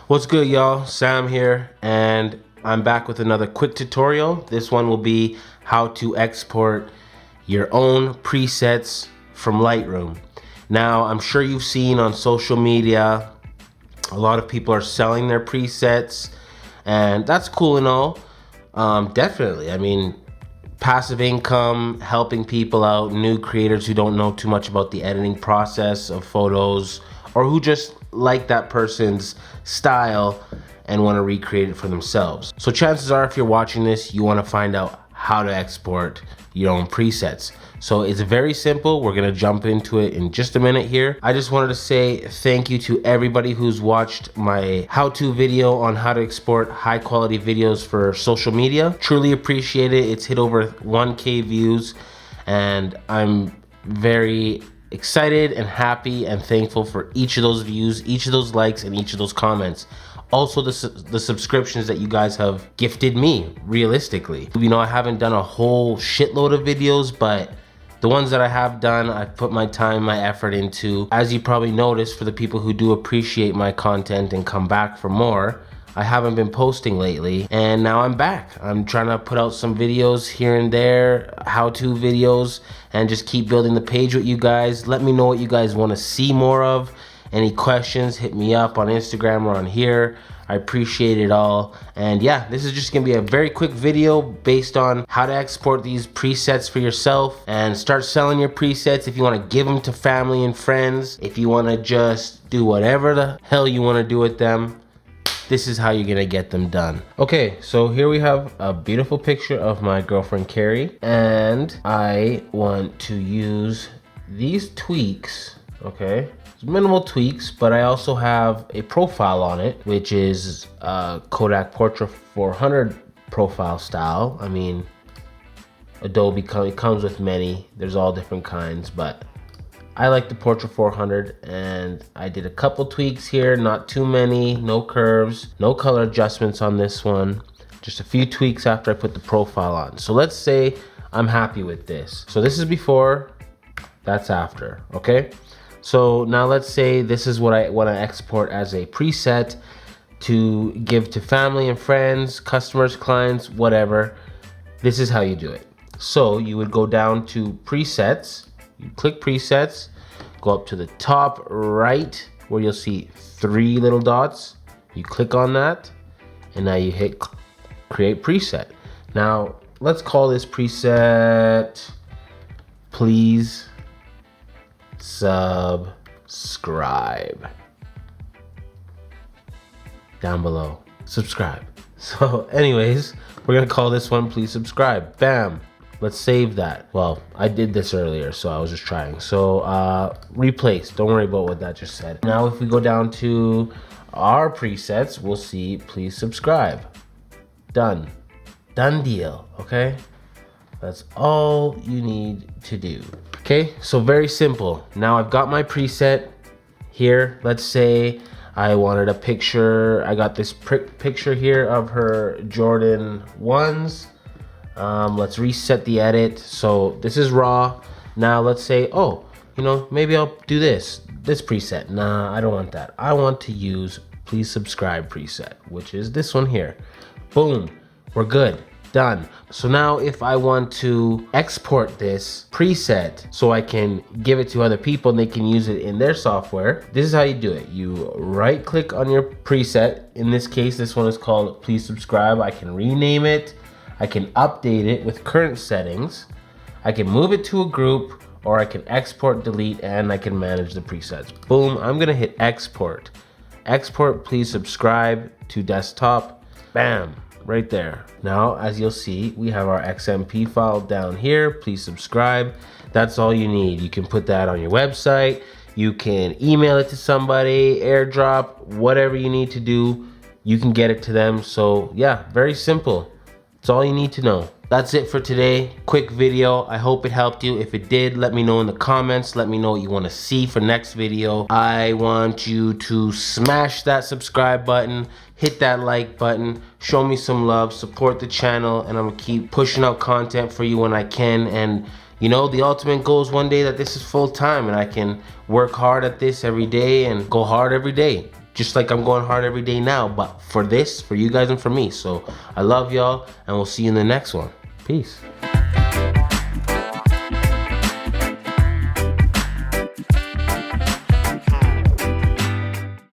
What's good, y'all? Sam here, and I'm back with another quick tutorial. This one will be how to export your own presets from Lightroom. Now, I'm sure you've seen on social media, a lot of people are selling their presets, and that's cool and all. Definitely, I mean, passive income, helping people out, new creators who don't know too much about the editing process of photos, or who just like that person's style and want to recreate it for themselves. So chances are, if you're watching this, you want to find out how to export your own presets. So it's very simple. We're gonna jump into it in just a minute here. I just wanted to say thank you to everybody who's watched my how-to video on how to export high quality videos for social media. Truly appreciate it. It's hit over 1K views, and I'm very excited and happy and thankful for each of those views, each of those likes, and each of those comments. Also, the subscriptions that you guys have gifted me, realistically. You know, I haven't done a whole shitload of videos, but the ones that I have done, I've put my time, my effort into. As you probably noticed, for the people who do appreciate my content and come back for more, I haven't been posting lately, and now I'm back. I'm trying to put out some videos here and there, how-to videos, and just keep building the page with you guys. Let me know what you guys want to see more of. Any questions, hit me up on Instagram or on here. I appreciate it all. And yeah, this is just gonna be a very quick video based on how to export these presets for yourself and start selling your presets. If you wanna give them to family and friends, if you wanna just do whatever the hell you wanna do with them, this is how you're gonna get them done. Okay, so here we have a beautiful picture of my girlfriend Carrie, and I want to use these tweaks, okay? Minimal tweaks, but I also have a profile on it, which is Kodak Portra 400 profile style. I mean, Adobe it comes with many. There's all different kinds, but I like the Portra 400, and I did a couple tweaks here, not too many, no curves, no color adjustments on this one, just a few tweaks after I put the profile on. So let's say I'm happy with this. So this is before, that's after, okay? So now let's say this is what I want to export as a preset to give to family and friends, customers, clients, whatever. This is how you do it. So you would go down to presets, you click presets, go up to the top right where you'll see 3 little dots. You click on that, and now you hit create preset. Now let's call this preset please subscribe. Down below, subscribe. So anyways, we're gonna call this one please subscribe. Bam, let's save that. Well, I did this earlier, so I was just trying. So replace, don't worry about what that just said. Now if we go down to our presets, we'll see please subscribe. Done deal, okay? That's all you need to do. Okay, so very simple. Now I've got my preset here. Let's say I wanted a picture. I got this picture here of her Jordan 1s. Let's reset the edit. So this is raw. Now let's say, oh, you know, maybe I'll do this preset. Nah, I don't want that. I want to use please subscribe preset, which is this one here. Boom, we're good. Done. So now if I want to export this preset so I can give it to other people and they can use it in their software, this is how you do it. You right click on your preset. In this case, this one is called please subscribe. I can rename it. I can update it with current settings. I can move it to a group, or I can export, delete, and I can manage the presets. Boom, I'm gonna hit export. Export please subscribe to desktop. Bam. Right there. Now, as you'll see, we have our XMP file down here. Please subscribe. That's all you need. You can put that on your website. You can email it to somebody, airdrop, whatever you need to do, you can get it to them. So yeah, very simple. That's all you need to know. That's it for today. Quick video. I hope it helped you. If it did, let me know in the comments. Let me know what you want to see for next video. I want you to smash that subscribe button, hit that like button, show me some love, support the channel, and I'm gonna keep pushing out content for you when I can. And you know, the ultimate goal is one day that this is full time and I can work hard at this every day and go hard every day. just like I'm going hard every day now, but for this, for you guys and for me. So I love y'all, and we'll see you in the next one. Peace.